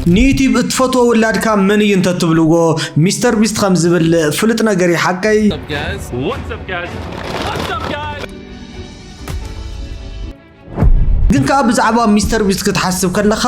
نيتيب اتفتو ولادك من ينتتبلوغو مستر بيست خمزبل فلت نغري حقي What's up guys? ግን ካብ ብዛዕባ ሚስተር ቢስት ክትሓስብ ከለኻ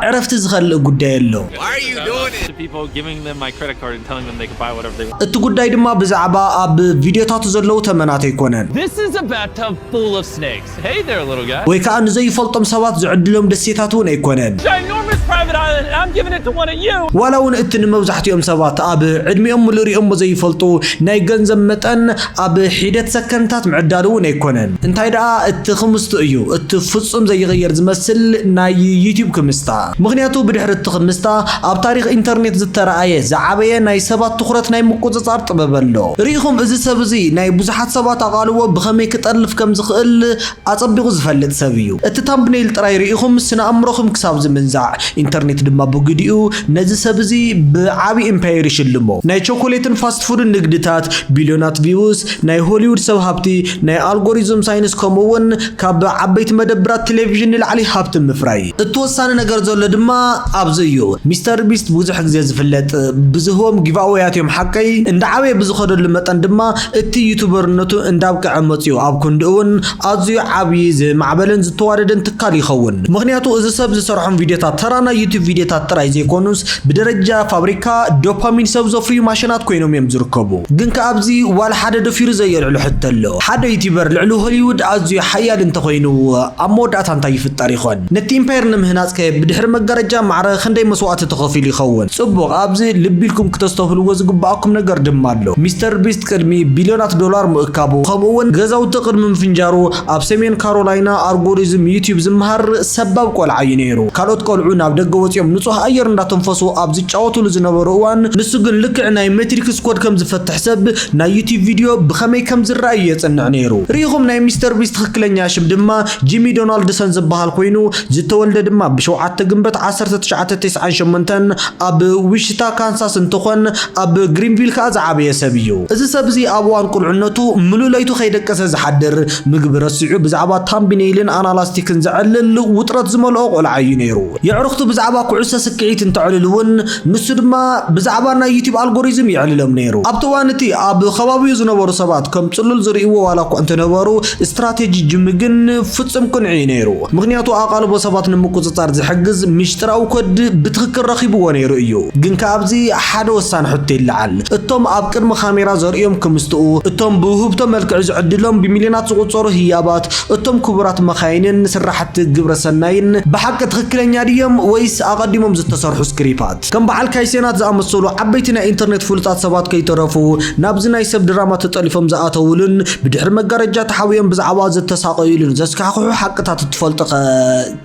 ዕረፍቲ ዝኸልእ ጉዳይ ኣሎ Why are you doing it? People giving them my credit card and telling them they can buy whatever they want. እቲ ጉዳይ ድማ ብዛዕባ ኣብ ቪድዮታቱ ዘለው ተመናት ኣይኮነን This is a bathtub full of snakes. Hey there little guy. ወይ ከዓ ንዘይፈልጦም ሰባት ዝዕድሎም ደሴታት እውን ኣይኮነን Ginormous private island and I'm giving it to one of you. ዋላ እውን እቲ ንመብዛሕትኦም ሰባት ኣብ ዕድሚኦም ልሪኦም ዘይፈልጡ ናይ ገንዘብ መጠን ኣብ ሒደት ሰከንታት ምዕዳል እውን ኣይኮነን እንታይ ደኣ እቲ ክምስቱ እዩ እቲ ፍጹም زيغير زمسل ناي يوتيوب كمستا مغنياتو بدحر التخمستا اب تاريخ انترنت زترأيه زعبيه ناي سبات تخرت ناي مقوصصار طببلو ريخم ازي سبزي ناي بزحات سبات اقالو بخمي كطلف كم زخل اصبيغو زفلت سبيو التامبنيل طراي ريخم سنا امرخم كساب زمنزع انترنت دما بوغديو نزي سبزي بعابي امباير يشلمو ناي شوكولاتن فاست فود نغدتات بليونات فيوز ناي هوليوود سبهابتي ناي الجوريزم ساينس كومون كاب عبيت مدبرات تلفزيون العلي حابت مفراي التوسان نجار زول دما أبزيو مستر بيست بوزح جزاز فلت بزهوم جفاوياتهم حكي إن عوي بزخد لمتن دما التي يوتيوبر نتو إندابك عمتيو أب كندون أزيو عبيز معبلن زتواردن تكالي خون مغنياتو إذا سبز صراحة فيديوهات ترانا يوتيوب فيديوهات تراي زي كونوس بدرجة فابريكا دوبامين سبزو في ماشينات كوينهم يمزركبو جنك أبزي ولا حدا دفير زي العلو حتى له حدا يوتيوبر العلو هوليوود أزيو حيال انت خوينو أمود أتانتاي في التاريخ نتي امباير نمهنات كي بدحر مجرجة معرا خندي مسوات تخافي يخون صبغ أبزي لبي لكم كتستوفلوا وزقباكم نجار دمالو مستر بيست كرمي بليونات دولار مؤكابو خمون غزاو تقر من فنجارو أب سيمين كارولاينا أرغوريزم يوتيوب زمهر سبب قول عينيرو كالوت قولعونا بدقوت يوم نصوح أير ندا تنفسو أبزي تشاوتو لزنبروان نسوغن لكعنا ماتريكس كود كم زفتح سب نا يوتيوب فيديو بخمي كم زرائية تنعنيرو ريغم ناي مستر بيست خكلنيا شبدما جيمي دونالد سنزبهال كوينو زتولد دما بشوعة جنبت 1998 أب ويشتا كانساس انتخن أب جرينفيل كاز عبيه سبيو إذا سبزي أبوان كل عنتو ملو ليتو خيدك كسز حدر مقبر السعو بزعبا تامبينيلين أنالاستيكن زعلل وطرت زمال أقول عينيرو يعرفتو بزعبا كعسا سكعيت انتعللون نسو دما بزعبانا يوتيوب الجوريزم يعللهم نيرو أبتوانتي أب خوابيو زنبارو سبات كم تسلل زريقو ولا كو انت نبارو استراتيجي جمجن فتسم كن عينيرو مغنياتو أقالبو سبات نمكوزتار زحجز مشتراو كود بتخكر رخيبو ونيرو إيو جن كابزي حدا وسان حتى اللعل التوم أبكر مخاميرا زريهم كمستقو التوم بوهبتو ملك عز عدلهم بمليونات صغصور هيابات التوم كبرات مخاينين سرحت جبر سناين بحق تخكلن ياريهم ويس أقدمهم زت تصرحوا سكريبات كم بعل كايسينات زعم الصولو عبيتنا إنترنت فلتات سبات كي ترفو نابزنا يسب دراما تطلفهم زعاتولن بدحر مجرجات حاويهم بزعواز التساقيلن زسكاخو حق تتفلتق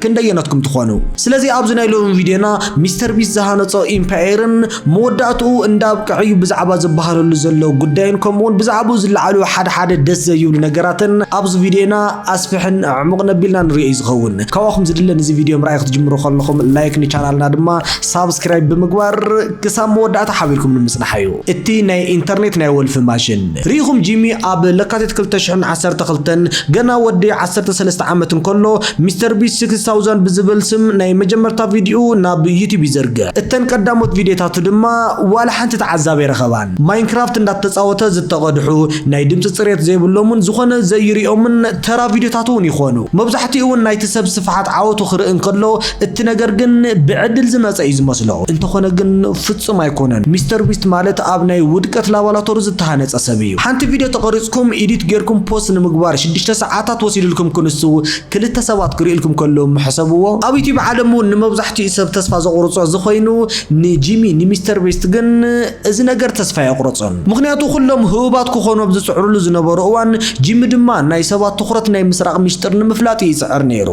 كنديناتكم تخونو سلازي أبزنا يلون فيديونا مستر بيست زهانتو إمبايرن موداتو انداب كعيو بزعبا زبهالو لزلو قدين كمون بزعبو زلعالو حد دس زيو لنقراتن أبز فيديونا أسفحن عمقنا بيلنا نرئيز خون كواخم زدلن زي فيديو مرايق تجمرو خلنخم لايك ني چانالنا دما سابسكرايب بمقبار كسام موداتا حابيلكم نمسنحيو اتي ناي انترنت ناي ولف ماشن ريخم جيمي أب لكاتت كلتشحن 10 قنا ودي 13 عامتن كله مستر بيست 6000 بزبل سم ناي مجمرتا فيديو ناب يوتيوب يزرقه التن قدامت فيديوهات دما ولا حنت تعذاب يرخبان ماينكرافت እንዳተጻወተ ዝተቀድሑ ናይ ድምጽ ጽሬት ዘይብሎምን ዝኾነ ዘይሪኦምን ተራ ቪዲዮታቱን ይኾኑ መብዛሕትኡ ናይ ተሰብ ስፍሓት ዓወቱ ክርእን ከሎ እቲ ነገር ግን ብዕድል ዝመጸ እዩ ዝመስሎ እንተኾነ ግን ፍጹም ኣይኮነን ሚስተር ቢስት ማለት ኣብ ናይ ውድቀት ላቦራቶሪ ዝተሃነጸ ሰብ እዩ ሓንቲ ቪድዮ ተቀሪጽኩም ኤዲት ጌርኩም ፖስት ንምግባር 6 ሰዓታት ወሲድልኩም ክንሱ ክልተ ሰባት ክሪኢልኩም ከሎም ሕሰብዎ ኣብ ዩቲዩብ ዓለሙ ንመብዛሕትኡ ሰብ ተስፋ ዘቁርጾ ዝኾይኑ ንጂሚ ንሚስተር ቢስት ግን እዚ ነገር ተስፋ ይቁርጾን ምክንያቱ ኩሎም ህውባት ክኾኑ ብዝጽዕሩሉ ዝነበሩ እዋን ጂሚ ድማ ናይ ሰባት ትኹረት ናይ ምስራቅ ሚስጥር ንምፍላጥ ይጽዕር ነይሩ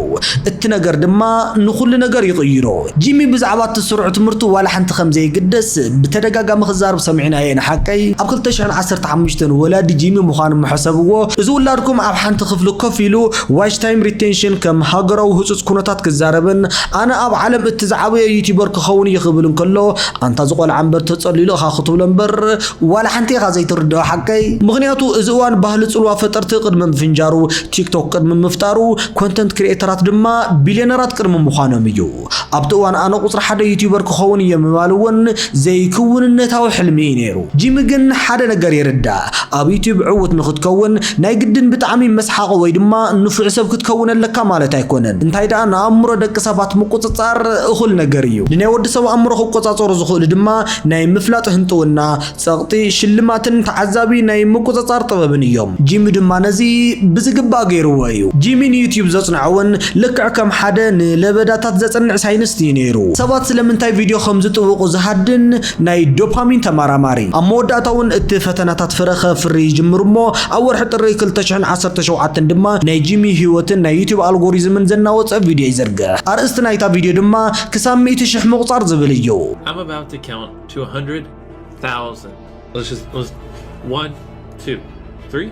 እቲ ነገር ድማ ንኹሉ ነገር ይቕይሮ ጂሚ ብዛዕባ ተስሩዕ ትምርቱ ዋላ ሓንቲ ከምዘ ይግደስ ብተደጋጋሚ ክዛርብ ሰሚዕና የና ሓቀይ ኣብ 2015 ወላዲ ጂሚ ምዃኑ ምሕሰብዎ እዚ ውላድኩም ኣብ ሓንቲ ክፍሊ ኮፍ ኢሉ ዋች ታይም ሪቴንሽን كم هاجرو هصص كونتات كزاربن أنا أب عالم اتزعبي يوتيوبر كخوني يخبلن كله أنت زقول عنبر تصليله خاطب لنبر ولا حنتي غازي تردو حقي مغنياتو إزوان بهلت الوا فترت قدم فنجارو تيك توك قدم مفتارو كونتنت كريترات دما بليونرات قدم مخانم يو أبتوان أنا قصر حدا يوتيوبر كخوني يموالون زي كون النتاو حلمي نيرو جيمجن حدا نجار يردا أب يوتيوب عوت نخد كون ناي جدن بتعمي مسحق ويدما نفع سب كتكون لك مالت هيكونن انتي دا أنا أمر دك سبات مقصصار أخل نجاريو لنا ود سو أمر قصصار زخول دما ناي مفلات هنتونا سقطي شلماتن تعذابي ناي مقصصار طببن يوم جيم دما نزي بزقبا غيرو وايو جيمين يوتيوب زصنعون لكع كم حدا لبداتات زصنع ساينستي نيرو سبات سلمنتاي فيديو خمز طوقو زهدن ناي دوبامين تماراماري اموداتون اتفتناتات فرخ فري جمرمو اور حطري كلتشحن 17 دما ناي جيمي هيوتن ناي يوتيوب الجوريزمن زناوص فيديو يزرغا ارست نايتا فيديو دما كساميت شح مقصار زبليو I'm about to count to 100,000. Let's 1 2 3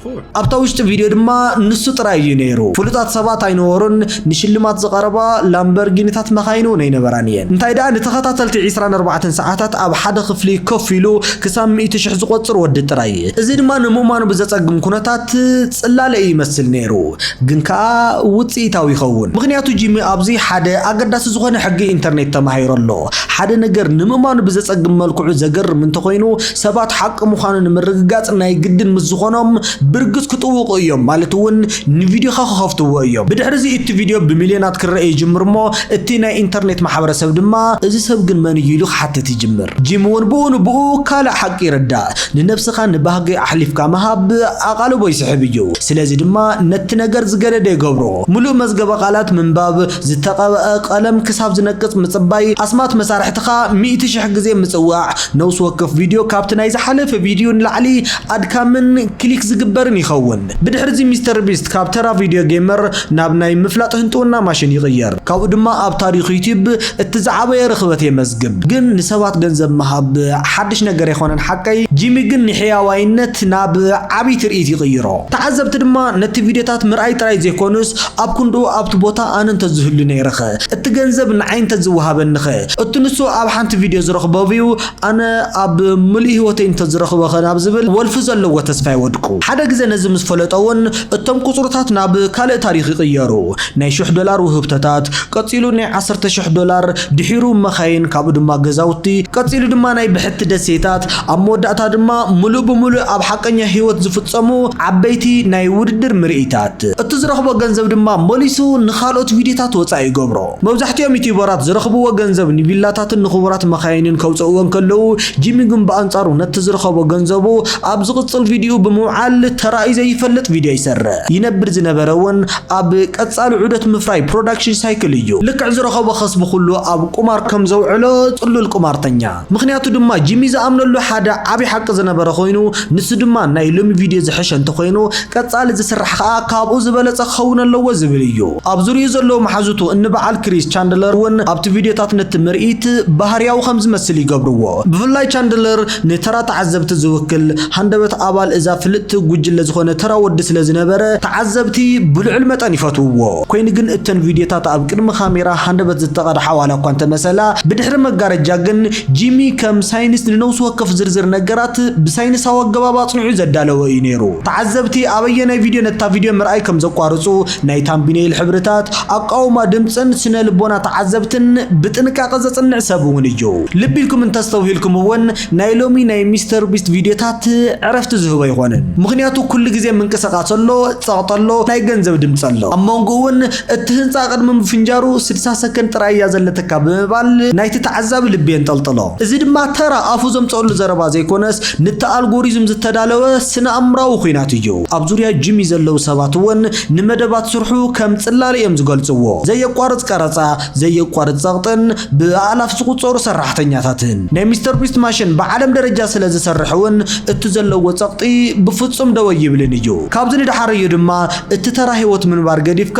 4 أبتوشت فيديو دما نسو ترايو نيرو فلوتات سبات اينورن نشلمات زقربا لامبرجينيتات مخاينو نينبرانيين انتاي دا نتخطاتلتي 24 ساعات اب حدا خفلي كفيلو كسام 100 شح زقصر ود تراي ازي دما نمومان بزصقم كونتات صلاله يمثل نيرو غنكا وصيتاو يخون مغنياتو جيمي ابزي حدا اقداس زخونه حقي انترنت تماهيرلو حدا نجر نمومان بزصقم ملكو زغر من تخوينو سبات حق مخانن مرغغاص ناي جدن مزخونم برغس كطوق يوم مالتون نفيديو خاخفتو يوم بدحرزي ات فيديو بمليونات كرئي جمرمو اتينا انترنت محبرسب دما ازي سب غن من يلو حتى تجمر جيمون بو كالا حق يردا لنفسخا نبهغي احلف كمهاب اقالو يسحبيو سلازي دما نت نجر زغرده يغبرو ملو مزغب قالات من باب زتقبا قلم كساب زنقص مصباي اسمات مسارحتخا 100 شح غزي مصواع نوس وقف فيديو كابتن ايز حلف فيديو نلعلي ادكامن كليك زغبرن يخون بدحرزي مستر بيست كابترا فيديو جيمر نابناي مفلاط هنتونا ماشين يغير كاو دما اب تاريخ يوتيوب اتزعبه رخبته مزغب جن نسبات گنزب مهاب حدش نجر يخونن حقي جيمي جن نحياوينت ناب عبي ترئيت يغيرو تعذبت دما نت فيديوهات مرأي تراي زيكونس اب كندو اب تبوتا ان تزهل نيرخه اتگنزب نعين تزوهابنخه اتنسو اب حنت فيديو زرخبوبيو انا اب ملي هوتين تزرخبو خناب زبل والفزلو وتسفاي ودقو حدا غزه نزم فلطون اتم قصرتات ناب كاله تاريخ يغيرو ناي $1 وهبتات قصيلو ناي $10,000 دحيرو مخاين كابو دما غزاوتي قصيلو دما ناي بحت دسيتات اموداتا دما ملو بملو اب حقنيا هيوت زفصمو عبيتي ناي وددر مرئيتات اتزرخبو غنزب دما موليسو نخالوت فيديوهات وصاي غبرو مبزحتيوم يوتيوبرات زرخبو غنزب نبيلاتات نخبرات مخاينن كوصوون كلو جيميغن بانصارو نتزرخبو غنزبو اب زقصل فيديو بموعال تراي زي يفلط فيديو يسر ينبر زنبرون اب قصال عودت مفراي برودكشن سايكل يو لك عزرخبو خصب كله اب قمار كم زوعلو صلو القمارتنيا مخنياتو دما جيمي زامنلو حدا عبي حق زنبر خوينو نس دما ناي لوم فيديو زحش انت خوينو قصال زسرح كابو زبلص خونلو زبليو اب زوري زلو محزوتو ان بعال كريس چاندلر ون ابت فيديوهات نت مرئيت بهرياو خمس مسل يغبرو بفلاي چاندلر نترا تعذبت زوكل هندبت ابال اذا فلت ጉጅለ ዝኾነ ተራ ወድ ስለ ዝነበረ ተዓዘብቲ ብልዕል መጠን ይፈትውዎ ኮይኑ ግን እተን ቪዲዮታት ኣብ ቅድሚ ካሜራ ሃንደበት ዝተቀድሐ ዋላ እኳ እንተመሰላ ብድሕሪ መጋረጃ ግን ጂሚ ከም ሳይንስ ንነውስ ወከፍ ዝርዝር ነገራት ብሳይንሳዊ ኣገባብ ኣጽኒዑ ዘዳለወ እዩ ነይሩ ተዓዘብቲ ኣበየናይ ቪድዮ ነታ ቪድዮ ምርኣይ ከም ዘቋርጹ ናይ ታምቢኔል ሕብርታት ኣቃውማ ድምጽን ስነ ልቦና ተዓዘብትን ብጥንቃቐ ዘጽንዕ ሰብ እውን እዩ ልቢልኩም እንተስተውሂልኩም እውን ናይ ሎሚ ናይ ሚስተር ቢስት ቪዲዮታት ዕረፍቲ ዝህቦ ይኾነን ምክንያቱ ኩሉ ግዜ መንቀሳቃሰሎ ጻቅጠሎ ናይ ገንዘብ ድምጽሎ አሞንጎውን እትህንጻ ቀድም ፍንጃሩ 60 ሰከንድ ጥራይ ያዘለተካ በመባል ናይቲ ተዓዛብ ልቤን ጠልጥሎ እዚ ድማ ተራ አፉ ዘምጽሉ ዘረባ ዘይኮነስ ንተ አልጎሪዝም ዝተዳለወ ስነ አምራው ኹይናት እዩ ኣብ ዙርያ ጂሚ ዘለው ሰባት ወን ንመደባት ስርሑ ከም ጽላል እዮም ዝገልጽዎ ዘየቋርጽ ቀረጻ ዘየቋርጽ ጻቅጥን በአላፍ ዝቁጽሩ ሰራሕተኛታትን ናይ ሚስተር ቢስት ማሽን በዓለም ደረጃ ስለ ዝሰርሕውን እትዘለው ጻቅጢ بفصم ዘለዎ ይብልን እዩ ካብዚ ንድሓር እዩ ድማ እቲ ተራ ህይወት ምንባር ገዲፍካ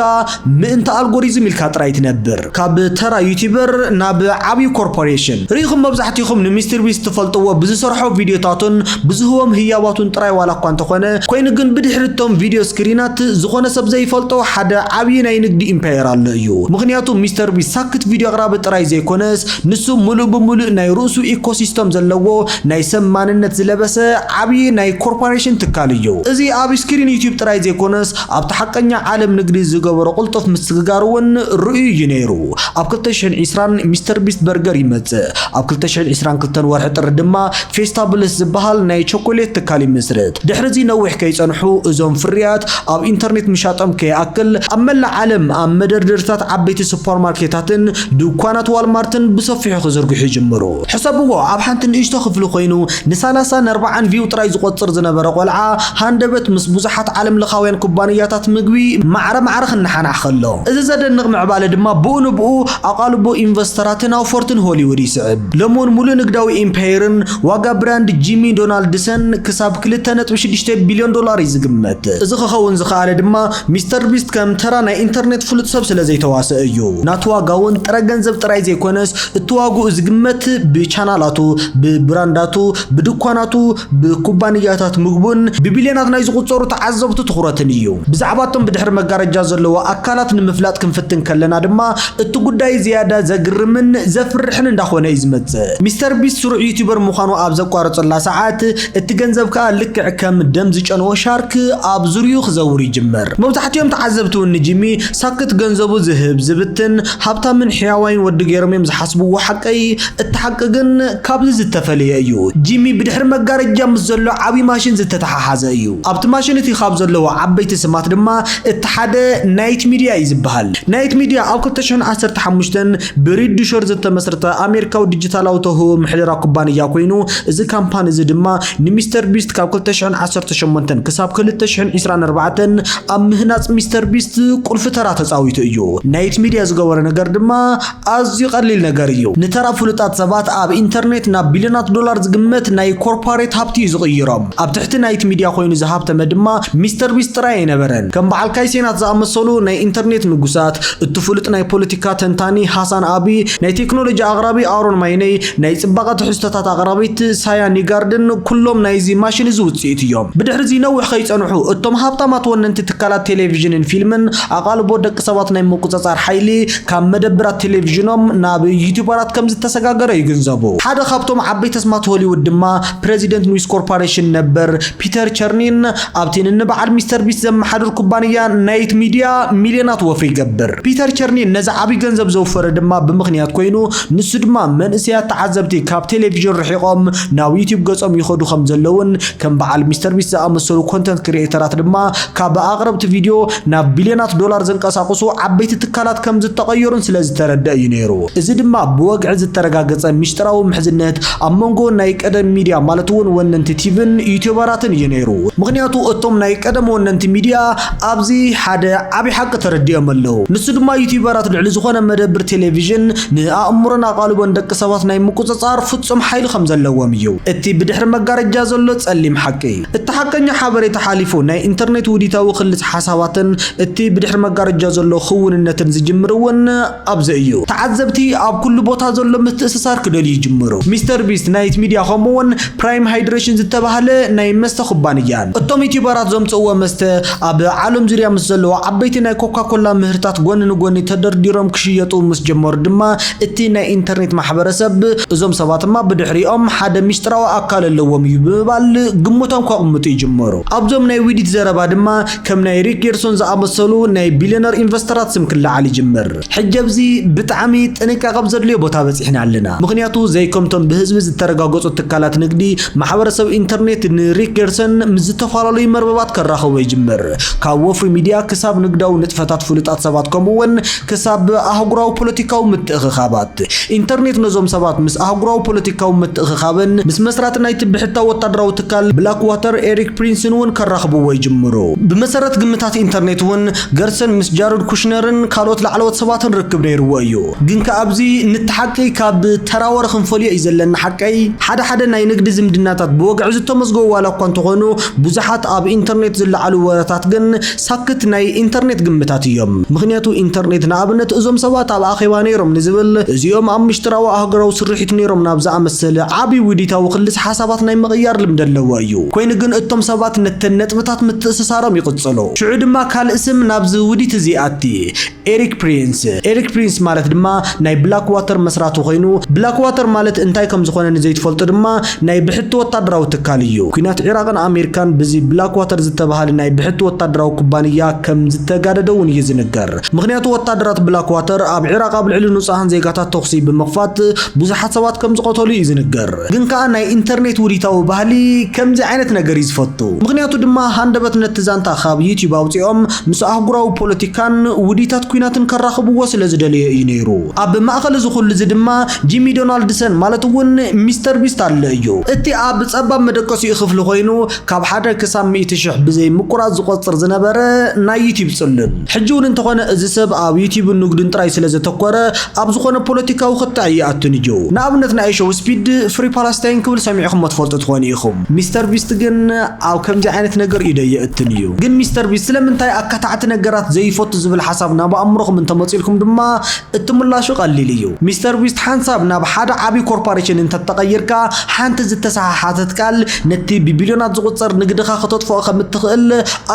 ምእንተ አልጎሪዝም ኢልካ ጥራይ ትነብር ካብ ተራ ዩቲዩበር ናብ ዓብይ ኮርፖሬሽን ሪኹም መብዛሕትኹም ንሚስተር ቢስት ትፈልጥዎ ብዝሰርሖ ቪዲዮታቱን ብዝህቦም ህያባቱን ጥራይ ዋላ እኳ እንተኾነ ኮይኑ ግን ብድሕሪቶም ቪዲዮ ስክሪናት ዝኾነ ሰብ ዘይፈልጦ ሓደ ዓብይ ናይ ንግዲ ኢምፓየር ኣሎ እዩ ምክንያቱ ሚስተር ቢስት ሳክት ቪዲዮ አቅራቢ ጥራይ ዘይኮነስ ንሱ ሙሉእ ብሙሉእ ናይ ርእሱ ኢኮሲስተም ዘለዎ ናይ ሰብ ማንነት ዝለበሰ ዓብይ ናይ ኮርፖሬሽን ትካል እዩ እዚ ኣብ ስክሪን ዩቲዩብ ጥራይ ዘይኮነስ ኣብ ተሐቀኛ ዓለም ንግዲ ዝገበሮ ቁልጡፍ ምስግጋር እውን ርእዩ እዩ ነይሩ ኣብ 2020 ሚስተር ቢስት በርገር ይመጽእ ኣብ 2022 ወርሒ ጥሪ ድማ ፌስታብልስ ዝበሃል ናይ ቾኮሌት ትካል ይመስረት ድሕሪዚ ነዊሕ ከይጸንሑ እዞም ፍርያት ኣብ ኢንተርኔት ምሻጦም ከይኣክል ኣብ መላእ ዓለም ኣብ መደርደርታት ዓበይቲ ሱፐርማርኬታትን ድኳናት ዋልማርትን ብሰፊሑ ክዝርግሑ ይጅምሩ ሕሰብዎ ኣብ ሓንቲ ንእሽቶ ክፍሊ ኮይኑ ን30-40 ቪው ጥራይ ዝቆጽር ዝነበረ ቆልዓ ሃንደበት ምስ ብዙሓት ዓለም ለኻውያን ኩባንያታት ምግቢ ማዕረ ክነሓናሕ ከሎ እዚ ዘደንቕ ምዕባለ ድማ ብኡ ንብኡ ኣቓልቦ ኢንቨስተራትን ኣውፎርትን ሆሊውድ ይስዕብ ለሞን ሙሉእ ንግዳዊ ኢምፓየርን ዋጋ ብራንድ ጂሚ ዶናልድሰን ክሳብ 2.6 ቢልዮን ዶላር ይዝግመት እዚ ክኸውን ዝኸኣለ ድማ ሚስተር ቢስት ከም ተራ ናይ ኢንተርኔት ፍሉጥ ሰብ ስለ ዘይተዋስአ እዩ ናቱ ዋጋውን ጥረ ገንዘብ ጥራይ ዘይኮነስ እትዋግኡ ዝግመት ብቻናላቱ ብብራንዳቱ ብድኳናቱ ብኩባንያታት ምግቡን ብቢልዮናት ናይ ዝቁጸሩ ተዓዘብቱ ትኹረትን እዩ ብዛዕባቶም ብድሕሪ መጋረጃ ዘለዎ ኣካላት ንምፍላጥ ክንፍትን ከለና ድማ እቲ ጉዳይ ዝያዳ ዘግርምን ዘፍርሕን እንዳኾነ ይዝመጽእ ሚስተር ቢስት ስሩዕ ዩቲዩበር ምዃኑ ኣብ ዘቋረጸላ ሰዓት እቲ ገንዘብ ከዓ ልክዕ ከም ደም ዝጨነወ ሻርክ ኣብ ዙርዩ ክዘውር ይጅመር መብዛሕትኦም ተዓዘብቱ ንጂሚ ሳክት ገንዘቡ ዝህብ ዝብትን ሃብታምን ሕያዋይን ወዲ ገይሮም እዮም ዝሓስብዎ ሓቀይ እቲ ሓቂ ግን ካብዚ ዝተፈልየ እዩ ጂሚ ብድሕሪ መጋረጃ ምስ ዘሎ ዓብይ ማሽን ዝተተሓሓዘ እዩ ኣብቲ ማሽን እቲ ካብ ዘለዎ ዓበይቲ ስማት ድማ እቲ ሓደ ናይት ሚድያ እዩ ዝበሃል ናይት ሚድያ ኣብ 2015 ብሪድ ሾር ዝተመስረተ ኣሜሪካዊ ዲጂታላዊ ተህቦ ምሕደራ ኩባንያ ኮይኑ እዚ ካምፓኒ እዚ ድማ ንሚስተር ቢስት ካብ 2018 ክሳብ 2024 ኣብ ምህናጽ ሚስተር ቢስት ቁልፍ ተራ ተጻዊቱ እዩ ናይት ሚድያ ዝገበረ ነገር ድማ ኣዝዩ ቀሊል ነገር እዩ ንተራ ፍሉጣት ሰባት ኣብ ኢንተርኔት ናብ ቢልዮናት ዶላር ዝግመት ናይ ኮርፖሬት ሃብቲ ዝቕይሮም ኣብ ትሕቲ ናይት ሚድያ ኮይኑ ዝሃብተመ ድማ ሚስተር ቢስት ጥራይ አይነበረን ከም በዓል ካይሴናት ዝኣመሰሉ ናይ ኢንተርኔት ንጉሳት እቲ ፍሉጥ ናይ ፖለቲካ ተንታኒ ሃሳን አቢ ናይ ቴክኖሎጂ ኣቅራቢ ኣሮን ማይነይ ናይ ጽባቐ ትሕዝቶታት ኣቅራቢት ሳያ ኒጋርድን ኩሎም ናይዚ ማሽን ዝውጽኢት እዮም ብድሕሪ ዚ ነዊሕ ከይጸንሑ እቶም ሃብታማት ወነንቲ ትካላት ቴሌቪዥንን ፊልምን ኣቃልቦ ደቂ ሰባት ናይ ምቁጽጻር ሓይሊ ካብ መደብራት ቴሌቪዥኖም ናብ ዩቲዩበራት ከም ዝተሰጋገረ ይግንዘቡ ሓደ ካብቶም ዓበይቲ ስማት ሆሊውድ ድማ ፕሬዚደንት ኒውስ ኮርፖሬሽን ነበር ፒተር ቸርኒን ኣብቲ ንበዓል ሚስተር ቢስት ዘመሓድር ኩባንያ ናይት ሚድያ ሚልዮናት ወፍሪ ይገብር ፒተር ቸርኒን ነዚ ዓብይ ገንዘብ ዘውፈረ ድማ ብምኽንያት ኮይኑ ንሱ ድማ መንእስያት ተዓዘብቲ ካብ ቴሌቪዥን ርሒቆም ናብ ዩቲዩብ ገጾም ይኸዱ ከም ዘለውን ከም በዓል ሚስተር ቢስት ዝኣመሰሉ ኮንተንት ክሪኤተራት ድማ ካብ ኣቅረብቲ ቪድዮ ናብ ቢልዮናት ዶላር ዘንቀሳቅሱ ዓበይቲ ትካላት ከም ዝተቀየሩን ስለ ዝተረድእ እዩ ነይሩ እዚ ድማ ብወግዕ ዝተረጋገጸ ሚስጥራዊ ምሕዝነት ኣብ መንጎ ናይ ቀደም ሚድያ ማለት እውን ወነንቲ ቲቪን ዩቲዩበራትን እዩ ነይሩ ምክንያቱ እቶም ናይ ቀደም ወነንቲ ሚድያ ኣብዚ ሓደ ዓብይ ሓቂ ተረዲኦም ኣለዉ ንሱ ድማ ዩቲዩበራት ልዕሊ ዝኾነ መደብር ቴሌቪዥን ንኣእምሮን ኣቃልቦን ደቂ ሰባት ናይ ምቁጽጻር ፍጹም ሓይሊ ከም ዘለዎም እዩ እቲ ብድሕሪ መጋረጃ ዘሎ ጸሊም ሓቂ እቲ ሓቀኛ ሓበሬታ ሓሊፉ ናይ ኢንተርኔት ውዲታዊ ክልጽ ሓሳባትን እቲ ብድሕሪ መጋረጃ ዘሎ ክውንነትን ዝጅምርውን ኣብዚ እዩ ተዓዘብቲ ኣብ ኩሉ ቦታ ዘሎ ምትእስሳር ክደልዩ ይጅምሩ ሚስተር ቢስት ናይት ሚድያ ከምኡውን ፕራይም ሃይድሬሽን ዝተባሃለ ናይ መስተ ኩባንያን እቶም ዩቲዩበራት ዘምጽእዎ መስተ ኣብ ዓለም ዙርያ ምስ ዘለዎ ዓበይቲ ናይ ኮካኮላ ምህርታት ጎኒ ንጎኒ ተደርዲሮም ክሽየጡ ምስ ጀመሩ ድማ እቲ ናይ ኢንተርኔት ማሕበረሰብ እዞም ሰባትማ ብድሕሪኦም ሓደ ሚስጥራዊ ኣካል ኣለዎም እዩ ብምባል ግምቶም ከቕምጡ ይጅመሩ ኣብዞም ናይ ዊዲት ዘረባ ድማ ከም ናይ ሪክ ጌርሶን ዝኣመሰሉ ናይ ቢልዮነር ኢንቨስተራት ስም ክለዓል ይጅምር ሕጀብዚ ብጣዕሚ ጥንቃቐ ዘድልዮ ቦታ በፂሕና ኣለና ምክንያቱ ዘይከምቶም ብህዝቢ ዝተረጋገጹ ትካላት ንግዲ ማሕበረሰብ ኢንተርኔት ንሪክ ጌርሰን ምስ ዝተፈላለዩ መርበባት ከራኸቦ ይጅምር ካብ ወፍሪ ሚድያ ክሳብ ንግዳዊ ንጥፈታት ፍሉጣት ሰባት ከምኡውን ክሳብ ኣህጉራዊ ፖለቲካዊ ምትእኽኻባት ኢንተርኔት ነዞም ሰባት ምስ ኣህጉራዊ ፖለቲካዊ ምትእኽኻብን ምስ መስራት ናይ ትብሕታዊ ወታደራዊ ትካል ብላክ ዋተር ኤሪክ ፕሪንስን እውን ከራኸብዎ ይጅምሩ ብመሰረት ግምታት ኢንተርኔት እውን ገርሰን ምስ ጃሮድ ኩሽነርን ካልኦት ላዕለዎት ሰባትን ርክብ ነይርዎ እዩ ግን ከኣብዚ ንተሓቂ ካብ ተራወረ ክንፈልዮ እዩ ዘለና ሓቀይ ሓደ ናይ ንግዲ ዝምድናታት ብወግዕ ዝተመዝገቡ ዋላ እኳ እንተኾኑ ብዙሓት ኣብ ኢንተርኔት ዝለዓሉ ወረታት ግን ሳክት ናይ ኢንተርኔት ግምታት እዮም ምክንያቱ ኢንተርኔት ንኣብነት እዞም ሰባት ኣብ ኣኼባ ነይሮም ንዝብል እዚኦም ኣብ ምሽጥራዊ ሃገራዊ ስርሒት ነይሮም ናብ ዝኣመሰለ ዓቢ ውዲታዊ ክልስ ሓሳባት ናይ ምቕያር ልምዲ ኣለዎ እዩ ኮይኑ ግን እቶም ሰባት ነተን ነጥብታት ምትእስሳሮም ይቕጽሉ ሽዑ ድማ ካልእ ስም ናብዚ ውዲት እዚ ኣቲ ኤሪክ ፕሪንስ ማለት ድማ ናይ ብላክ ዋተር መስራቱ ኮይኑ ብላክ ዋተር ማለት እንታይ ከም ዝኾነ ንዘይትፈልጡ ድማ ናይ ብሕቲ ወታደራዊ ትካል እዩ ኩናት ኢራቅን ኣሜሪካን ብዚ ብላክ ዋተር ዝተባሃለ ናይ ብሕቲ ወታደራዊ ኩባንያ ከም ዝተጋደደውን እዩ ዝነገር ምክንያቱ ወታደራት ብላክ ዋተር ኣብ ኢራቅ ኣብ ልዕሊ ንጹሃን ዜጋታት ተኽሲ ብምኽፋት ብዙሓት ሰባት ከም ዝቆተሉ እዩ ዝነገር ግን ከዓ ናይ ኢንተርኔት ውዲታዊ ባህሊ ከምዚ ዓይነት ነገር ይዝፈቱ ምክንያቱ ድማ ሃንደበት ነቲ ዛንታ ካብ ዩቲዩብ ኣውፂኦም ምስ ኣህጉራዊ ፖለቲካን ውዲታት ኩናትን ከራኽብዎ ስለ ዝደልየ እዩ ነይሩ ኣብ ማእኸል እዚ ኩሉ እዚ ድማ ጂሚ ዶናልድሰን ማለት እውን ሚስተር ቢስት ኣለ እዩ እቲ ኣብ ጸባብ መደቀሲኡ ክፍሊ ኮይኑ ካብ 1 ክሳብ 100,000 ብዘይ ምቁራጽ ዝቆጽር ዝነበረ ናይ ዩቲዩብ ጽልል ሕጂ እውን እንተኾነ እዚ ሰብ ኣብ ዩቲዩብ ንግድን ጥራይ ስለ ዘተኮረ ኣብ ዝኾነ ፖለቲካዊ ክታዕ ይኣቱን እዩ ንኣብነት ናይ ሾው ስፒድ ፍሪ ፓለስታይን ክብል ሰሚዕኹም ትፈልጡ ትኾኑ ኢኹም ሚስተር ቢስት ግን ኣብ ከምዚ ዓይነት ነገር ይደየእትን እዩ ግን ሚስተር ቢስት ስለምንታይ ኣካታዕቲ ነገራት ዘይፈቱ ዝብል ሓሳብ ናብ ኣእምሮኹም እንተመፂልኩም ድማ እትምላሹ ቀሊል እዩ ሚስተር ቢስት ሓንሳብ ናብ ሓደ ዓቢ ኮርፖሬሽን እንተተቀይርካ ሓንቲ ዝተሰሓሓተት ቃል ነቲ ብቢልዮናት ዝቁጸር ንግድኻ ከተጥፍኦ ከም እትኽእል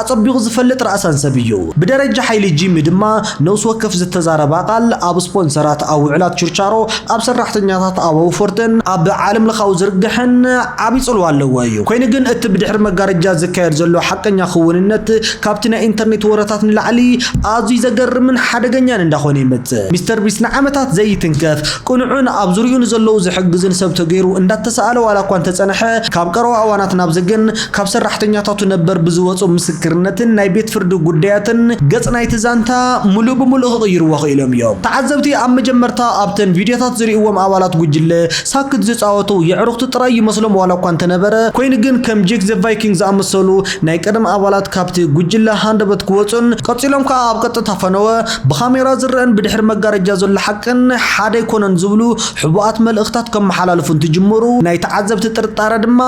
ኣጸቢቑ ዝፈልጥ ራእሳን ሰብ እዩ ብደረጃ ሓይሊ ጂሚ ድማ ነውስ ወከፍ ዝተዛረባ ቃል ኣብ ስፖንሰራት ኣብ ውዕላት ችርቻሮ ኣብ ሰራሕተኛታት ኣብ ወፈርተን ኣብ ዓለም ለኻዊ ዝርግሕን ዓቢ ጽልዋ ኣለዎ እዩ ኮይኑ ግን እቲ ብድሕሪ መጋረጃ ዝካየድ ዘሎ ሓቀኛ ክውንነት ካብቲ ናይ ኢንተርኔት ወረታት ንላዕሊ ኣዝዩ ዘገርምን ሓደገኛን እንዳኾነ ይመጽእ ሚስተር ቢስት ንዓመታት ዘይትንከፍ ቁንዑን ኣብ ዙርዩኡ ንዘለዉ ዝሕግዝን ሰብ ተገይሩ እንዳተሰኣለ ዋላ እኳ እንተጸንሐ ካብ ቀረባ እዋናት ናብ ዝግን ካብ ሰራሕተኛታቱ ነበር ብዝወፁ ምስክርነትን ናይ ቤት ፍርዲ ጉዳያትን ገጽ ናይቲ ዛንታ ሙሉእ ብምሉእ ክቕይርዎ ክኢሎም እዮም ተዓዘብቲ ኣብ መጀመርታ ኣብተን ቪድዮታት ዝርእዎም ኣባላት ጉጅለ ሳክት ዝፃወቱ የዕሩኽቲ ጥራይ ይመስሎም ዋላ እኳ እንተነበረ ኮይኑ ግን ከም ጄክ ዘ ቫይኪንግ ዝኣመሰሉ ናይ ቀደም ኣባላት ካብቲ ጉጅለ ሃንደበት ክወፁን ቀፂሎም ከዓ ኣብ ቀጥታ ፈነወ ብካሜራ ዝርአን ብድሕሪ መጋረጃ ዘሎ ሓቅን ሓደ ይኮነን ዝብሉ ሕቡኣት መልእኽታት ከም መሓላለፉ እንትጅምሩ ናይ ተዓዘብቲ ጥርጣረ ድማ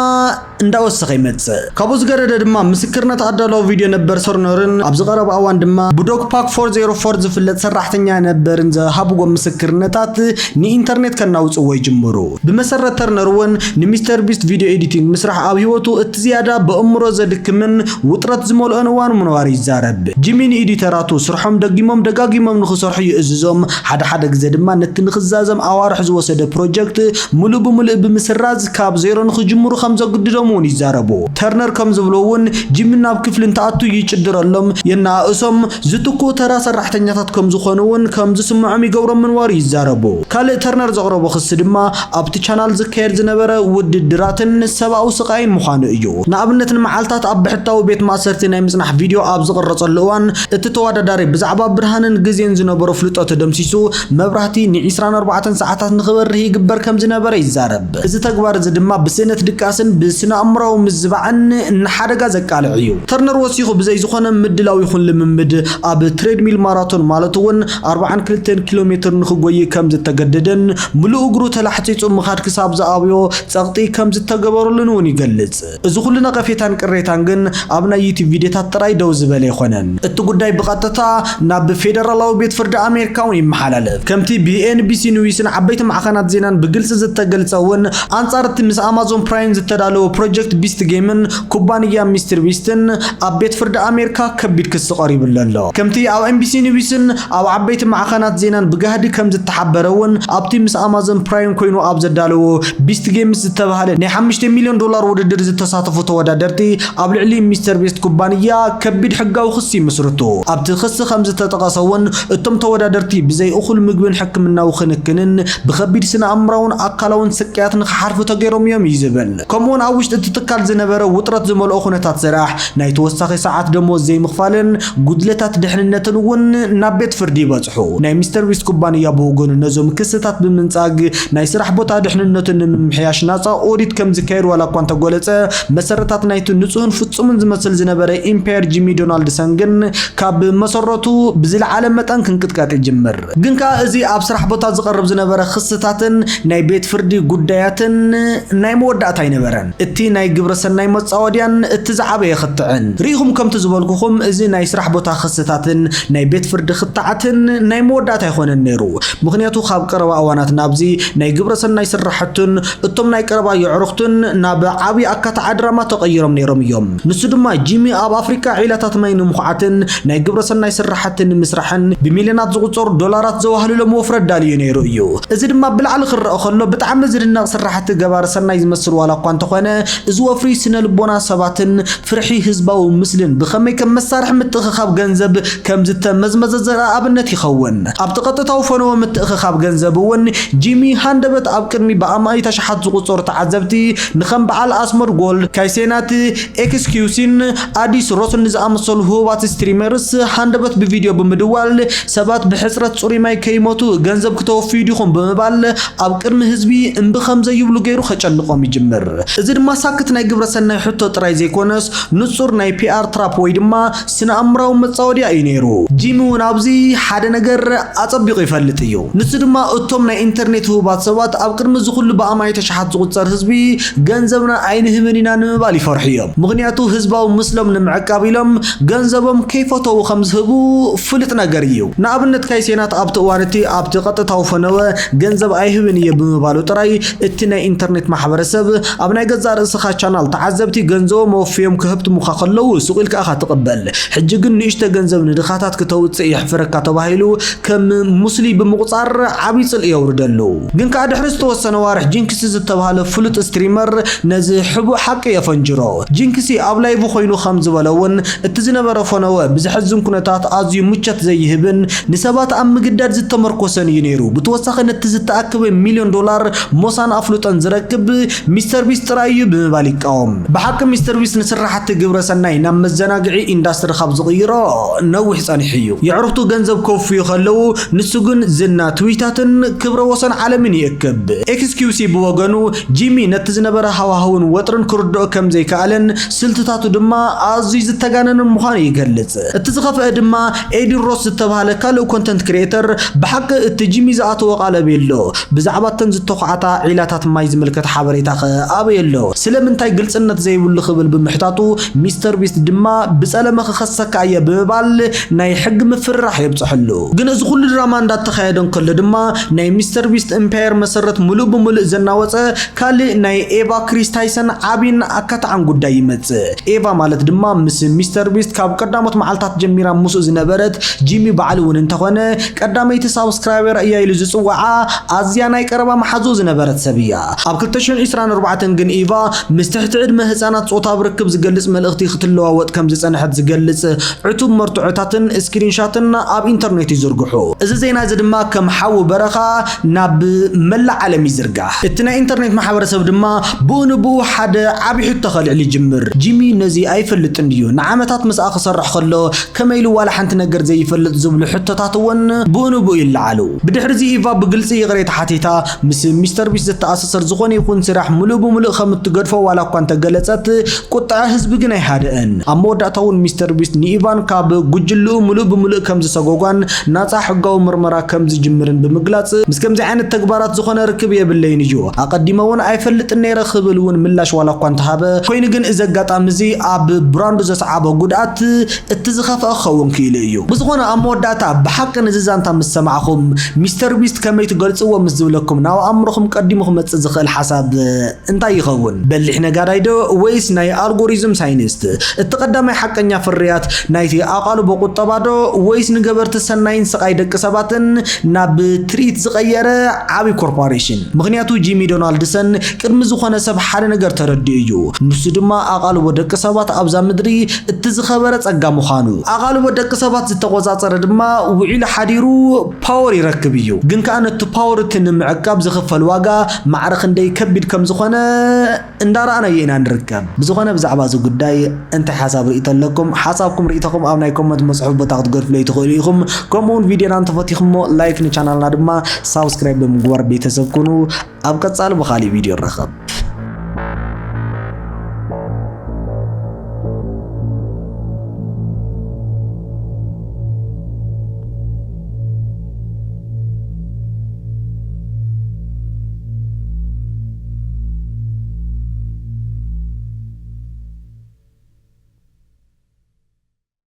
እንዳወሰኸ ይመጽእ ካብኡ ዝገረደ ድማ ምስክርነት ኣዳለው ቪድዮ ነበር ሰርነርን ኣብ ዝቐረበ እዋን ድማ ብዶክ ፓክ 404 ዝፍለጥ ሰራሕተኛ ነበርን ዝሃብዎ ምስክርነታት ንኢንተርኔት ከናውጽዎ ይጅምሩ ብመሰረት ተርነር እውን ንሚስተር ቢስት ቪድዮ ኤዲቲንግ ምስራሕ ኣብ ህይወቱ እቲ ዝያዳ በእምሮ ዘድክምን ውጥረት ዝመልኦን እዋን ምንዋር ይዛረብ ጂሚን ኤዲተራቱ ስርሖም ደጋጊሞም ንኽሰርሑ ይእዝዞም ሓደ ግዜ ድማ ነቲ ንኽዛዘም ኣዋርሕ ዝወሰደ ፕሮጀክት ሙሉእ ብምሉእ ብምስራዝ ካብ ዜሮ ንኽጅምሩ ከም ዘግድዶም እውን ይዛረቡ ተርነር ከም ዝብሎ እውን ጂሚን ናብ ክፍሊ እንተኣቱ ይጭድረሎም የናእሶም ዝጥኩ ተራ ሰራሕተኛታት ከም ዝኾኑ እውን ከም ዝስምዖም ይገብሮም ምንዋር ይዛረቡ ካልእ ተርነር ዘቕረቦ ክስ ድማ ኣብቲ ቻናል ዝካየድ ዝነበረ ውድድራትን ሰብኣዊ ስቃይን ምዃኑ እዩ ንኣብነት ንመዓልታት ኣብ ብሕታዊ ቤት ማእሰርቲ ናይ ምጽናሕ ቪድዮ ኣብ ዝቕረጸሉ እዋን እቲ ተወዳዳሪ ብዛዕባ ብርሃንን ግዜን ዝነበሮ ፍልጦት ተደምሲሱ መብራህቲ ን24 ሰዓታት ንኽበርህ ይግበር ከም ዝነበረ ይዛረብ እዚ ተግባር እዚ ድማ ብስእነት ድቃስን ብስነ ኣእምሮዊ ምዝባዕን ንሓደጋ ዘቃልዕ እዩ ተርነር ወሲኹ ብዘይ ዝኾነ ምድላው ይኹን ልምምድ ኣብ ትሬድሚል ማራቶን ማለት እውን 42 ኪሎ ሜትር ንኽጎይ ከም ዝተገደደን ሙሉእ እግሩ ተላሕፂፁ ምኻድ ክሳብ ዝኣብዮ ጸቕጢ ከም ዝተገበረሉን እውን ይገልጽ እዚ ኩሉ ነቐፌታን ቅሬታን ግን ኣብ ናይ ዩቲዩብ ቪድዮታት ጥራይ ደው ዝበለ ይኾነን እቲ ጉዳይ ብቐጥታ ናብ ፌደራላዊ ቤት ፍርዲ ኣሜሪካ እውን ይመሓላለፍ ከምቲ ቢኤንቢሲ ኒውስን ዓበይቲ ማዕኸናት ዜናን ብግልጽ ዝተገልጸ እውን ኣንጻር እቲ ምስ ኣማዞን ፕራይም ዝተዳለወ ፕሮጀክት ቢስት ጌምን ኩባንያ ሚስተር ቢስትን ኣብ ቤት ፍርዲ ኣሜሪካ ከቢድ ክስ ቀሪቡሉ ኣሎ ከምቲ ኣብ ኤምቢሲ ኒውስን ኣብ ዓበይቲ ማዕኸናት ዜናን ብጋህዲ ከም ዝተሓበረ እውን ኣብቲ ምስ ኣማዞን ፕራይም ኮይኑ ኣብ ዘዳለወ ቢስት ጌምስ ዝተባሃለ ናይ $5 ሚልዮን ውድድር ዝተሳተፉ ተወዳደርቲ ኣብ ልዕሊ ሚስተር ቢስት ኩባንያ ከቢድ ሕጋዊ ክስ ይመስርቱ ኣብቲ ክስ ከም ዝተጠቐሰ እውን እቶም ተወዳደርቲ ብዘይ እኹል ምግብን ሕክምናዊ ክንክንን ብከቢድ ስነ ኣእምሮውን ኣካላውን ስቃያትን ክሓርፉ ተገይሮም እዮም ይዝብል ከምኡውን ኣብ ውሽጢ እቲ ትካል ዝነበረ ውጥረት ዝመልኦ ኩነታት ስራሕ ናይ ተወሳኺ ሰዓት ደሞዝ ዘይምኽፋልን ጉድለታት ድሕንነትን እውን ናብ ቤት ፍርዲ ይበጽሑ ናይ ሚስተር ቢስት ኩባንያ ብወገኑ ነዞም ክስታት ብምንጻግ ናይ ስራሕ ቦታ ድሕንነትን ንምምሕያሽ ናጻ ኦዲት ከም ዝካየድ ዋላ እኳ እንተገለጸ መሰረታት ናይቲ ንጹህን ፍጹምን ዝመስል ዝነበረ ኢምፓየር ጂሚ ዶናልድሰን ግን ካብ መሰረቱ ብዝለዓለ መጠን ክንቅጥቃጥ ይጅምር ግን ከዓ እዚ ኣብ ስራሕ ቦታ ዝቐርብ ዝነበረ ክስታትን ናይ ቤት ፍርዲ ጉዳያትን ናይ መወዳእታ ኣይነበረን እቲ ናይ ግብረ ሰናይ መጻወድያን እትዛዓበ ይኽትዕን ሪኹም ከምቲ ዝበልኩኹም እዚ ናይ ስራሕ ቦታ ክስታትን ናይ ቤት ፍርዲ ክታዓትን ናይ መወዳእታ ኣይኮነን ነይሩ ምክንያቱ ካብ ቀረባ እዋናት ናብዚ ናይ ግብረ ሰናይ ስራሕቱን እቶም ናይ ቀረባ ይዕሩኽቱን ናብ ዓቢ ኣካታዓ ድራማ ተቐይሮም ነይሮም እዮም ንሱ ድማ ጂሚ ኣብ ኣፍሪካ ዒላታት ማይ ንምኹዓትን ናይ ግብረ ሰናይ ስራሕትን ምስራሕን ብሚልዮናት ዝቁፀሩ ዶላራት ዘዋህልሎም ወፍረት ዳልዩ ነይሩ እዩ እዚ ድማ ብላዕሊ ክረአ ከሎ ብጣዕሚ ዝድነቕ ስራሕቲ ገባር ሰናይ ዝመስል ዋላ እኳ እንተኾነ እዚ ወፍሪ ስነ ልቦና ሰባትን ፍርሒ ህዝባዊ ምስልን ብኸመይ ከም መሳርሒ ምትእኽኻብ ገንዘብ ከም ዝተመዝመዘ ዘርኢ ኣብነት ይኸውን ኣብ ተቐጥታዊ ፈነወ ምትእኽኻብ ገንዘብ እውን ጂሚ ሃንደበት ኣብ ቅድሚ ብኣማይ ተሽሓት ዝቁፀሩ ተዓዘብቲ ንኸም በዓል ኣስመድ ጎል ካይሴናት ኤክስኪዩሲን ኣዲስ ሮስን ዝኣመሰሉ ህቡባት ስትሪመርስ ሃንደበት ብቪድዮ ብምድዋል ሰባት ብሕፅረት ጽሩይ ማይ ከይሞቱ ገንዘብ ክተወፍዩ ዲኹም ብምባል ኣብ ቅድሚ ህዝቢ እምቢ ከም ዘይብሉ ገይሩ ከጨልቆም ይጅምር እዚ ድማ ሳክት ናይ ግብረ ሰናይ ሕቶ ጥራይ ዘይኮነስ ንጹር ናይ ፒአር ትራፕ ወይ ድማ ስነ ኣምራዊ መጻወድያ እዩ ነይሩ ጂሚ እውን ኣብዚ ሓደ ነገር ኣጸቢቑ ይፈልጥ እዩ ንሱ ድማ እቶም ናይ ኢንተርኔት ህቡባት ሰባት ኣብ ቅድሚ ዝኹሉ ብኣማይ ተሽሓት ዝቁፀር ህዝቢ ገንዘብና ኣይንህብን ኢና ንምባል ይፈርሑ እዮም ምክንያቱ ህዝባዊ ምስሎም ንምዕቃብ ኢሎም ገንዘቦም ከይፈተው ከም ዝህቡ ፍልጥ ነገር እዩ ንኣብነት ካይሴናት ኣብቲ እዋን እቲ ኣብቲ ቀጥታዊ ፈነወ ገንዘብ ኣይህብን እየ ብምባሉ ጥራይ እቲ ናይ ኢንተርኔት ማሕበረሰብ ኣብ ናይ ገዛ ርእስኻ ቻናል ተዓዘብቲ ገንዘቦም ወፍዮም ክህብትሙኻ ከለዉ ሱቕ ኢልካ ኢኻ ትቕበል ሕጂ ግን ንእሽተ ገንዘብ ንድኻታት ክተውፅእ ይሕፍረካ ተባሂሉ ከም ሙስሊ ብምቁፃር ዓብይ ጽልኢ የውርደሉ ግን ከዓ ድሕሪ ዝተወሰነ ዋርሕ ጂንክሲ ዝተባሃለ ፍሉጥ ስትሪመር ነዚ ሕቡእ ሓቂ የፈንጅሮ ጂንክሲ ኣብ ላይቭ ኮይኑ ከም ዝበለውን እቲ ዝነበረ ፈነወ ብዝሕዝን ኩነታት ኣዝዩ ምቸት ዘይህብን ንሰባት ኣብ ምግዳድ ዝተመርኮሰን እዩ ነይሩ ብተወሳኺ ነቲ ዝተኣከበ ሚልዮን ዶላር ሞሳን ኣፍሉጠን ዝረክብ ሚስተር ቢስት ጥራይ እዩ ብምባል ይቃወም ብሓቂ ሚስተር ቢስት ንስራሕቲ ግብረ ሰናይ ናብ መዘናግዒ ኢንዳስትሪ ካብ ዝቕይሮ ነዊሕ ጸኒሑ እዩ የዕሩኽቱ ገንዘብ ከውፍዩ ከለዉ ንሱ ግን ዝና ትዊታትን ክብረ ወሰን ዓለምን ይእክብ ኤክስኪዩሲ ብወገኑ ጂሚ ነቲ ዝነበረ ሃዋህውን ወጥርን ክርድኦ ከም ዘይከኣለን ስልትታቱ ድማ ኣዝዩ ዝተጋነንን ምዃኑ ይገልጽ እቲ ዝኸፍአ ድማ ኤዲ ሮስ ዝተባሃለ ካልእ ኮንተንት ክሪኤተር ብሓቂ እቲ ጂሚ ዝኣተወ ቃለብ የሎ ብዛዕባ ተን ዝተኳዓታ ዒላታት ማይ ዝምልከት ሓበሬታ ኣበየሎ ስለምንታይ ግልጽነት ዘይብሉ ክብል ብምሕታቱ ሚስተር ቢስት ድማ ብጸለመ ክኸሰካ እየ ብምባል ናይ ሕጊ ምፍርራሕ የብፅሐሉ ግን እዚ ኩሉ ድራማ እንዳተኻየደን ከሎ ድማ ናይ ሚስተር ቢስት ኤምፓየር መሰረት ሙሉእ ብምሉእ ዘናወፀ ካልእ ናይ ኤቫ ክሪስታይሰን ዓብይን ኣካታዓን ጉዳይ ይመጽእ ኤቫ ማለት ድማ ምስ ሚስተር ቢስት ካብ ቀዳሞት መዓልታት ጀሚራ ምስኡ ዝነበረት ጂሚ በዓል እውን እንተኾነ ቀዳመይቲ ሳብስክራይበር እያ ኢሉ ዝጽዋዓ ኣዝያ ናይ ቀረባ መሓዙ ዝነበረት ሰብ እያ ኣብ 2024 ግን ኤቫ ምስ ትሕቲ ዕድመ ህፃናት ጾታዊ ርክብ ዝገልጽ መልእኽቲ ክትለዋወጥ ከም ዝጸንሐት ዝገልጽ ዕቱብ መርቱዖታትን ስክሪንሻትን ኣብ ኢንተርኔት ይዝርግሑ እዚ ዜና እዚ ድማ ከም ሓዊ በረኻ ናብ መላእ ዓለም ይዝርጋሕ እቲ ናይ ኢንተርኔት ማሕበረሰብ ድማ ብኡንብኡ ሓደ ዓብይ ሕቶ ከልዕል ይጅምር ጂሚ ነዚ ኣይፈልጥን ድዩ ንዓመታት ምስኣ ክሰርሕ ከሎ ከመይሉ ዋላ ሓንቲ ነገር ዘይፈልጥ ዝብሉ ሕቶታት እውን ብኡንብኡ ይለዓሉ ብድሕሪ ኢቫ ብግልፂ ይቕሬታ ሓቲታ ምስ ሚስተር ቢስት ዝተኣሳሰር ዝኾነ ይኹን ስራሕ ሙሉእ ብምሉእ ከም እትገድፎ ዋላ እኳ እንተገለጸት ቁጣዕ ህዝቢ ግን ኣይሃደአን ኣብ መወዳእታ እውን ሚስተር ቢስት ንኢቫን ካብ ጉጅልኡ ሙሉእ ብምሉእ ከም ዝሰጎጓን ናፃ ሕጋዊ ምርመራ ከም ዝጅምርን ብምግላጽ ምስ ከምዚ ዓይነት ተግባራት ዝኾነ ርክብ የብለይን እዩ ኣቀዲመ እውን ኣይፈልጥን ነይረ ክብል እውን ምላሽ ዋላ እኳ እንተሃበ ኮይኑ ግን እዚ ኣጋጣሚ እዚ ኣብ ብራንዱ ዘሰዓበ ጉድኣት እቲ ዝኸፍአ ክኸውን ክኢሉ እዩ ብዝኾነ ኣብ መወዳእታ ብሓቂ ነዚ ዛንታ ምስ ሰማዕኹም ሚስተር ቢስት ከመይ ትገልጽዎ ምስ ዝብለኩም ናብ ኣእምሮኹም ቀዲሙ ክመጽእ ዝኽእል ሓሳብ እንታይ ይኸውን በሊሕ ነጋዳይ ዶ ወይስ ናይ ኣልጎሪዝም ሳይንስት እቲ ቀዳማይ ሓቀኛ ፍርያት ናይቲ ኣቓልቦ ቁጠባ ዶ ወይስ ንገበርቲ ሰናይን ስቃይ ደቂ ሰባትን ናብ ትርኢት ዝቐየረ ዓብይ ኮርፖሬሽን ምክንያቱ ጂሚ ዶናልድሰን ቅድሚ ዝኾነ ሰብ ሓደ ነገር ተረዲኡ እዩ ንሱ ድማ ኣቓልቦ ደቂ ሰባት ኣብዛ ምድሪ እቲ ዝኸበረ ጸጋ ምዃኑ ኣቓልቦ ደቂ ሰባት ዝተቆጻጸረ ድማ ውዒሉ ሓዲሩ ፓወር ይረክብ እዩ ግን ከዓ ነቲ ፓወር እቲ ንምዕቃብ ዝኽፈል ዋጋ ማዕረ ክንደይ ከቢድ ከም ዝኾነ እንዳረኣናዮ ኢና ንርከብ ብዝኾነ ብዛዕባ እዚ ጉዳይ እንታይ ሓሳብ ርእይቶ ኣለኩም ሓሳብኩም ርእይቶኩም ኣብ ናይ ኮመንት መጽሑፍ ቦታ ክትገድፍሉ ትኽእሉ ኢኹም ከምኡውን ቪድዮና እንተፈቲኹሞ ላይክ ንቻናልና ድማ ሳብስክራይብ ብምግባር ቤተሰብ ኩኑ ኣብ ቀጻሊ ብኻሊእ ቪድዮ ንረኸብ